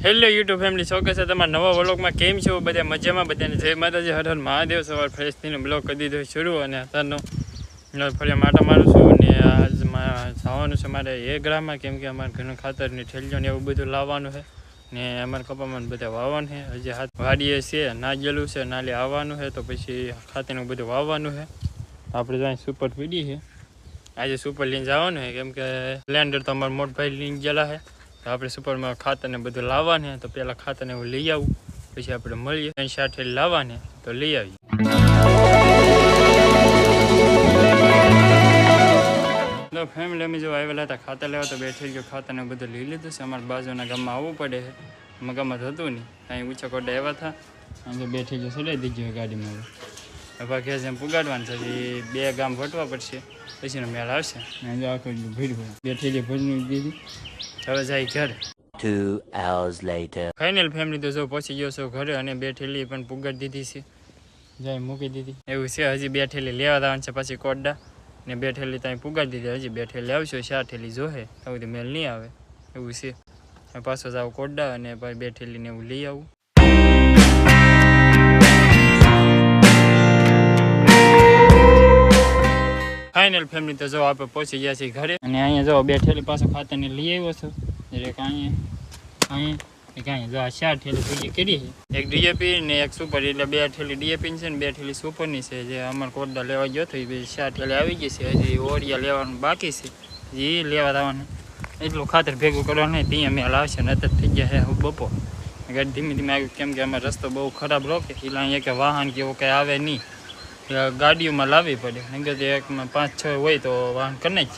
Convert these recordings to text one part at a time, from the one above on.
Hello YouTube family, શોકે છે તમારા નવા વ્લોગમાં કેમ છો? બધા મજામાં? બધાને જય માતાજી, હર હર મહાદેવ. સવાર ફ્રેશ થઈને બ્લોગ કરી દીધો શરૂ અને અત્યારનો ફરી માટો મારું છું. અને આજમાં જવાનું છે મારે એ ગ્રામમાં, કેમ કે અમારે ઘણું ખાતરની ઠેલીઓ ને એવું બધું લાવવાનું છે ને અમારે કપામાં બધા વાવવાનું છે. હજી હાથ વાડીએ છે, ના ગયેલું છે, નાલે આવવાનું છે, તો પછી ખાતરનું બધું વાવવાનું છે. આપણે ત્યાં સુપર પીડી છે, આજે સુપર લઈને જવાનું છે, કેમ કે સ્પ્લેન્ડર તો અમારા મોટભાઈ લઈને ગયેલા છે. તો આપણે સુપરમાં ખાતરને બધું લાવવાને, તો પહેલાં ખાતરને હું લઈ આવું, પછી આપણે મળીએ. 3-4 લાવવાને તો લઈ આવીએ. તો ફેમિલી અમે જો આવેલા હતા ખાતર લેવા, તો બેઠી ગયો ખાતરને બધું લઈ લીધું છે. અમારા બાજુના ગામમાં આવવું પડે છે, અમારા ગામમાં થતું નહીં. અહીં ઊંચા કોડે આવ્યા હતા, અહીં બેઠી ગયો ચડાવી દીધી ગાડીમાં. હવે ઘેર જેમ પુગાડવાનું છે, 2 ગામ વટવા પડશે, પછીનો મેળ આવશે. અહીં જો આખું ભીડ હોય, બેઠી ગઈ ભજની દીધી. હવે જાય ઘરે. 2 hours later. ફાઇનલ ફેમિલી તો જો પહોંચી ગયો છો ઘરે, અને 2 થેલી પણ પુગાડી દીધી છે, જાય મૂકી દીધી. એવું છે, હજી 2 થેલી લેવા જવાનું છે પછી કોડા, ને 2 થેલી ત્યાં પુગાડી દીધી. હજી 2 થેલી આવશે, 4 થેલી જોહે, તો બધી મેલ નહીં આવે એવું છે. પાછો જાવ કોડા અને પછી 2 થેલીને એવું લઈ આવું. ફાઇનલ ફેમિલી તો જો આપણે પહોંચી ગયા છીએ ઘરે, અને અહીંયા જો 2 થેલી પાછો ખાતરને લઈ આવ્યો છું. એક અહીંયા જો આ 4 થેલી પૂરી કરી છે, એક ડીએપી ને એક સુપર, એટલે 2 થેલી ડીએપી છે ને 2 થેલી સુપરની છે. જે અમારે કોડા લેવા ગયો હતો એ 4 થેલી આવી ગઈ છે. હજી ઓરિયા લેવાનું બાકી છે, એ લેવા આવવાનું. એટલું ખાતર ભેગું કરવાનું નહીં, ત્યાં મેળ આવશે. નતર થઈ ગયા છે બપોર, ગાડી ધીમે ધીમે આવ્યું, કેમ કે અમારો રસ્તો બહુ ખરાબ રોકે, એટલે અહીંયા કે વાહન કે એવું કંઈ આવે નહીં, ગાડીઓમાં લાવવી પડે. નહીં કે એકમાં 5-6 હોય તો વાહન કરી જ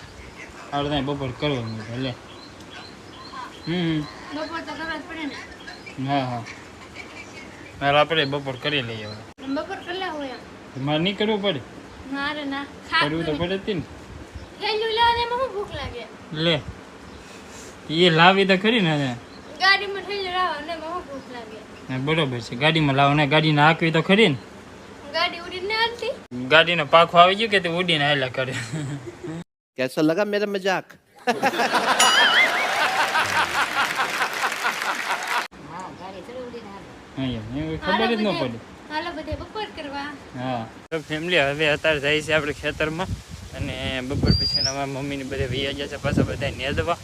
આપણે ત્યાં બપોર કરવાનું. એટલે બપોર તો કરવા જ પડે ને. હા મારે આપણે બપોર કરી લઈએ. બપોર કલા હોય મારે નહીં કરવું પડે? મારે ના કરવું તો પડે જ ને. થેલીઓ લેવા એમાં શું ભૂખ લાગે? લે એ લાવી તો ખરી ને, ગાડીમાં થેલીઓ લાવવા ને એમાં શું ભૂખ લાગે? બરોબર છે, ગાડીમાં લાવો ને, ગાડીને હાંકવી તો ખરી ને. ગાડી ઉડીને આવતી, ગાડીનો પાખો આવી ગયો કે તે ઉડીને હાલ્યા કરે. कैसा लगा मेरा मजाक? ખબર જ ન પડે. હાલો બધે બપોર કરવા. હા તો ફેમિલી હવે અત્યારે જાય છે આપણે ખેતરમાં, અને બપોર પછી અમારા મમ્મીને બધા વૈયા ગયા છે પાછા બધા નેદવા.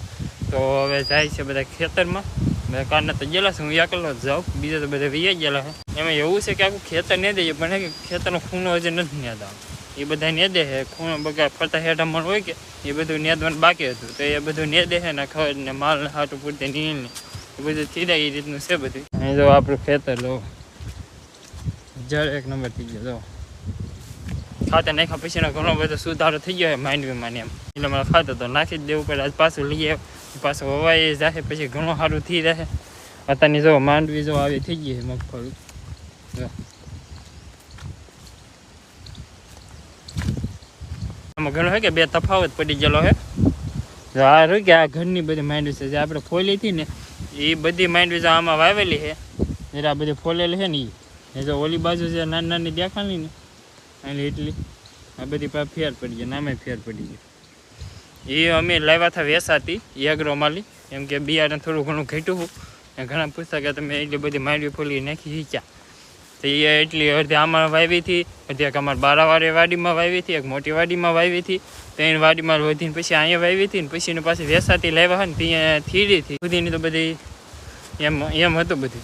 તો હવે જાય છે બધા ખેતરમાં. બધા કારના તો ગયેલા છે, હું એકલો જ જાઉં, બીજા તો બધા વૈયા ગયેલા છે. એમાં એવું છે કે આખું ખેતર નેદે છે, પણ ખેતરનો ખૂણો હજી નથી નેદાવો. એ બધા નેદે છે, ખૂણો બગા ફરતા હેઠામણ હોય કે એ બધું નેદવાનું બાકી હતું, તો એ બધું નેદે છે ને. ખબર ને માલ હાટું પૂરતી નીલ એ બધું થઈ જાય, એ રીતનું છે બધું. અહીં જો આપણું ખેતર લો, જળ 1 નંબર થઈ ગયો. જો ખાતર નાખ્યા પછીનો ઘણો બધો સુધારો થઈ ગયો માંડવીમાં ને એમ, એટલે મારે ખાતર તો નાખી જ દેવું પડે. આજ પાછું લઈ આવે, પાછું હવાઈ જાય, પછી ઘણું સારું થઈ રહે. અત્યારની જો માંડવી જો આવી થઈ ગઈ છે મગફળી. જો આમાં ઘણું છે કે 2 તફાવત પડી ગયેલો છે. આ રહ્યું કે આ ઘરની બધી માંડવી છે, જે આપણે ફોલી હતી ને એ બધી માંડવી જો આમાં વાવેલી છે, એટલે આ બધી ફોલેલી છે ને એ જો ઓલી બાજુ છે નાની નાની દેખાણી ને એટલે એટલી આ બધી ફેર પડી ગઈ, નામે ફેર પડી ગઈ. એ અમે લાવ્યા હતા વેસાતી એગ્રોમાલી, એમ કે બિયારણ થોડું ઘણું ઘટ્યું. ઘણા પૂછતા કે તમે એટલી બધી માંડવી ફોલી નાખી શીખ્યા, તો એ એટલી અડધી આમાં વાવી હતી, અડધી એક અમારે બારાવાળી વાડીમાં વાવી હતી, એક મોટી વાડીમાં વાવી હતી, 3 વાડીમાં વધીને પછી અહીંયા વાવી હતી, ને પછી પાછી વેસાતી લાવ્યા ને ત્યાં થીડી હતી સુધીની, તો બધી એમ હતું. બધી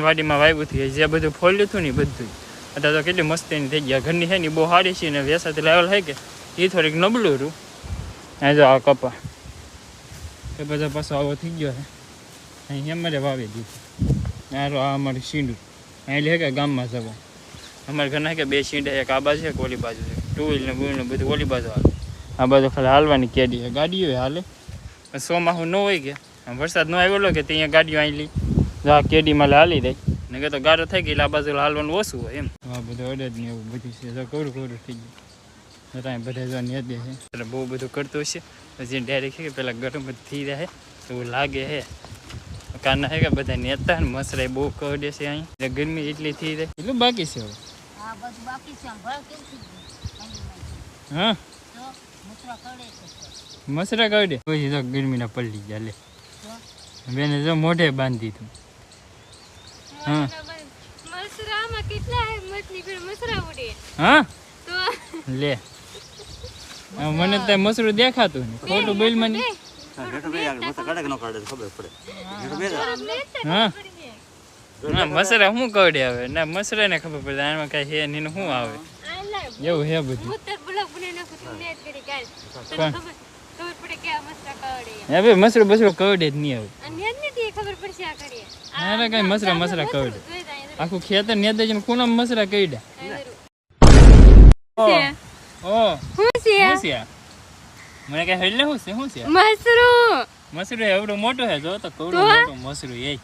વાડીમાં વાવ્યું હતી, જે બધું ફોલ્યું હતું ને બધું. અત્યારે તો કેટલી મસ્તીની થઈ ગયા. ઘરની છે ને બહુ સારી છે, ને વેસાતી લાવેલ છે કે એ થોડીક નબળું હતું. આ જો આ કપા એ બધા પાછો આવો થઈ ગયો છે. અહીં અમારે વાવી દીધું. આ અમારું શીંડું અહીં લે કે ગામમાં જવું. અમારે ઘરના કે 2 શીંડા, એક આ બાજુ છે, એક ઓલી બાજુ છે. 2 વ્હીલ ને બુલ ને બધું ઓલી બાજુ હાલે. આ બાજુ ખાલી હાલવાની કેડી છે, ગાડીઓ હાલે. ચોમાસું ન હોય કે વરસાદ ન આવેલો કે ત્યાં ગાડીઓ અહીં લઈ આ કેડીમાં હાલી રહી, ને કે તો ગારો થઈ ગઈ એટલે આ બાજુ હાલવાનું ઓછું હોય એમ. હા બધું અડદ ને એવું બધું છે, કોરું કોરું થઈ ગયું. બધા જો નેદે છે, એટલે બહુ બધું કરતું હશે. પછી ડાયરેક્ટ છે કે પેલા ગરમ જ થઈ રહે એવું લાગે છે. કાના છે કે બધા નેતા ને મસરાઈ બહુ કરડે છે અહીં, એટલે ગરમી એટલી થઈ રહે. એટલું બાકી છે હવે? હા બધું બાકી છે. કેમ થઈ ગયું? હા મસરા કરડે છે, મસરા કરડે પછી તો ગરમીના પલટી ગયા. લે બેને જો મોઢે બાંધી તું હા મસરામાં કેટલા હે મછલી ફેર મસરા ઉડે હા તો લે આ મને તો મસરું દેખાતું નહીં ખોટું બોલ મને હા ના મસરા શું કવડે આવે ના મસરા ને ખબર પડે આમાં કઈ હે નહીં શું આવે એવું હે બધું હું તો બ્લોગ બનાવી નાખું તું નેટ કરી કાલ તને ખબર પડે કે આ મસરા કવડે હે ભાઈ મસરું બસરું કવડે જ નહીં આવે અને નેટ નથી ખબર પડશે આ કરીએ અરે કઈ મસરા કવડે આખું ખેતર ને દે કોના મસરા કઈડા ઓ હું છે શું છે આ? મને કઈ હેડલે શું છે આ? મસરું મસરું એવડો મોટો હે જો તો કવડો મોટો મસરું એ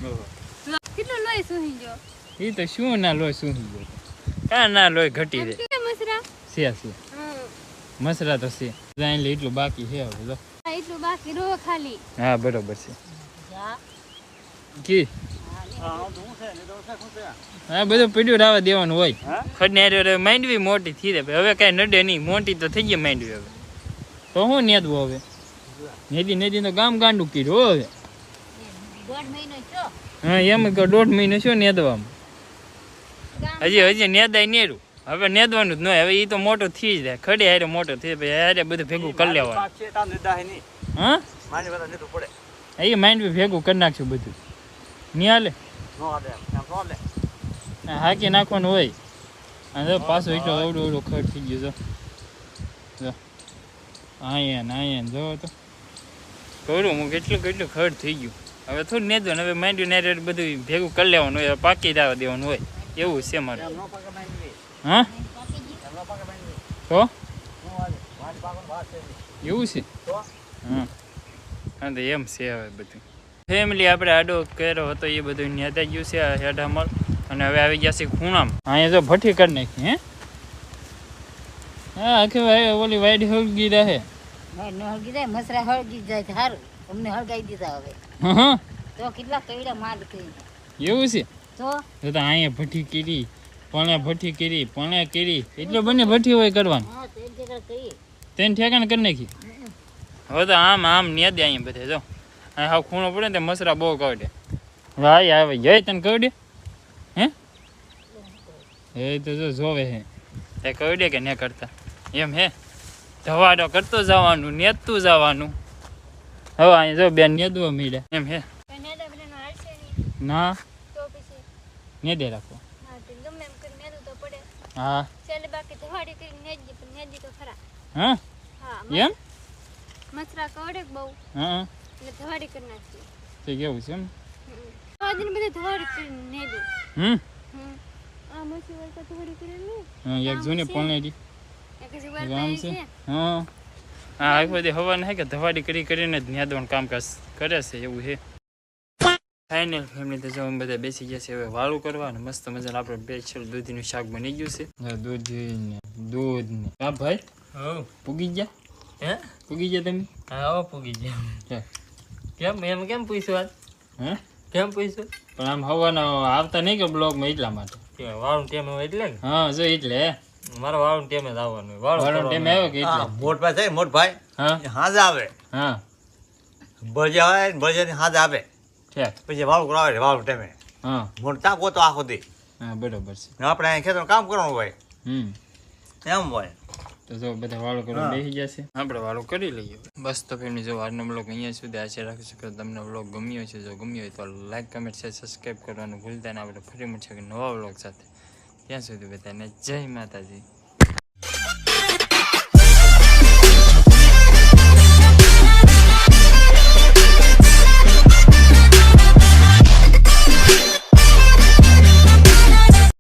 ઓહો કેટલો લોહી સુહી ગયો એ તો શું ના લોય શું ગયો કા ના લોય ઘટી રે કે મસરા છે મસરા તો છે જાણ લે એટલું બાકી છે હવે જો એટલું બાકી રો ખાલી હા બરોબર છે જા કી હા બધું પીડ્યું રાવા દેવાનું હોય ખડને માંડવી મોટી થઈ રહે હવે કઈ નડે નહીં મોટી તો થઈ ગઈ માંડવી હવે તો શું નેદવું હવે નેદી તો ગામ ગાંડું કર્યું હવે 1.5 મહિનો છો હા એમ કે 1.5 મહિનો શું નેદવામાં હજી નેદાય નેરું હવે નેદવાનું જ ન હોય હવે એ તો મોટો થઈ જાય ખડે હારે મોટો થઈ જાય હારે બધું ભેગું કરી લેવાનું હા એ માંડવી ભેગું કરી નાખશું બધું નહીં હાલે હાકી નાખવાનું હોય અને પાછો એટલો અવડો ખડ થઈ ગયો જો આયન જો તો કરું હું કેટલું ખડ થઈ ગયું હવે થોડું નેદવાનું હવે માંડ્યું ને બધું ભેગું કરી લેવાનું હોય પાકી જવા દેવાનું હોય એવું છે મારે હા તો એવું છે હા હા તો એમ છે હવે બધું ફેમિલી આપણે આડો કર્યો હતો એ બધું નેતા ગયું છે હેઠામળ અને હવે આવી ગયા છે ખૂણામાં અહીંયા જો ભઠ્ઠી કરી નાખી હે હા આખી ઓલી વાઈડ હળગી રહે ન હળગી જાય મસરા હળગી જાય તો સારું અમને હળગાઈ દીધા હવે હા તો કેટલા કઈડા માલ કરી એવું છે તો તો અહીંયા ભઠ્ઠી કરી ભઠ્ઠી કરી એટલે બંને ભઠ્ઠી હોય કરવાનું હા તો એક જગ્યા કરી તેને ઠેકાણ કરી નાખી હવે તો આમ નેદે અહીંયા બધે જો અહીં હાવ ખૂણો પડે ને તે મસરા બહુ કવડે ભાઈ આવે જય તને કવડે હે એ તો જો જોવે હે તે કવડે કે ને કરતા એમ હે ધવાડો કરતો જવાનું નેતું જવાનું હવે અહીં જો બેન નેદવા મીડ્યા એમ હે કન્યાદા બનેનો હાલશે નહીં ના તો પછી નેદે રાખો હા તો ગમે એમ કરી નેદું તો પડે હા ચાલે બાકી ધવાડી કરી નેજી પણ નેજી તો ખરા હા હા એમ મસરા કવડે બહુ હા એટલે ધવાડી કરી નાખી તે કેવું છે એમ આજને બધે ધવાડી કરી નેદું આ મસી વળતા ધવાડી કરી લે હા એક જૂની પણેડી એક જ વાર ગામ થાય છે છે હા હા આખો દી હવા નહીં કે ધવાડી કરીને જ નેદવાનું કામકાજ કરે છે એવું છે ફાઇનલ ફેમિલી તો જો અમે બધા બેસી ગયા છે હવે વાળું કરવા ને મસ્ત મજાનું આપણે સ્પેશિયલ દૂધીનું શાક બની ગયું છે દૂધ ને હા ભાઈ હો પૂગી ગયા હે પૂગી ગયા તમે હા પૂગી ગયા કેમ એમ કેમ પૂછ્યું આજ હે કેમ પૂછ્યું પણ આમ હવાના આવતા નહીં કે બ્લોગમાં એટલા માટે કે વાળું ટેમ હોય એટલે ને હા જો એટલે મારો વાળું ટેમે જ આવવાનું હોય વાળો ટાઈમ આવ્યો કે એટલે મોટભાઈ છે મોટભાઈ હા હાજ આવે હા ભજીયા આવે ને ભજીયાની હાજ આવે ઠેક પછી વાળું કરાવે વાળું ટાઈમે હા મોટા ગોતો આખો દી હા બરોબર છે આપણે અહીંયા ખેતરનું કામ કરવાનું હોય એમ હોય તો જો બધા વાળો કરવા બેસી જશે આપણે વાળો કરી લઈએ બસ તો ફેમિલી જો આજનો બ્લોગ અહીંયા સુધી આશા રાખી શકો તમને બ્લોગ ગમ્યો છે જો ગમ્યો હોય તો લાઈક કમેન્ટ શેર સબસ્ક્રાઈબ કરવાનું ભૂલતા ને આપણે ફરી મળશે નવા બ્લોગ સાથે ત્યાં સુધી બધાને જય માતાજી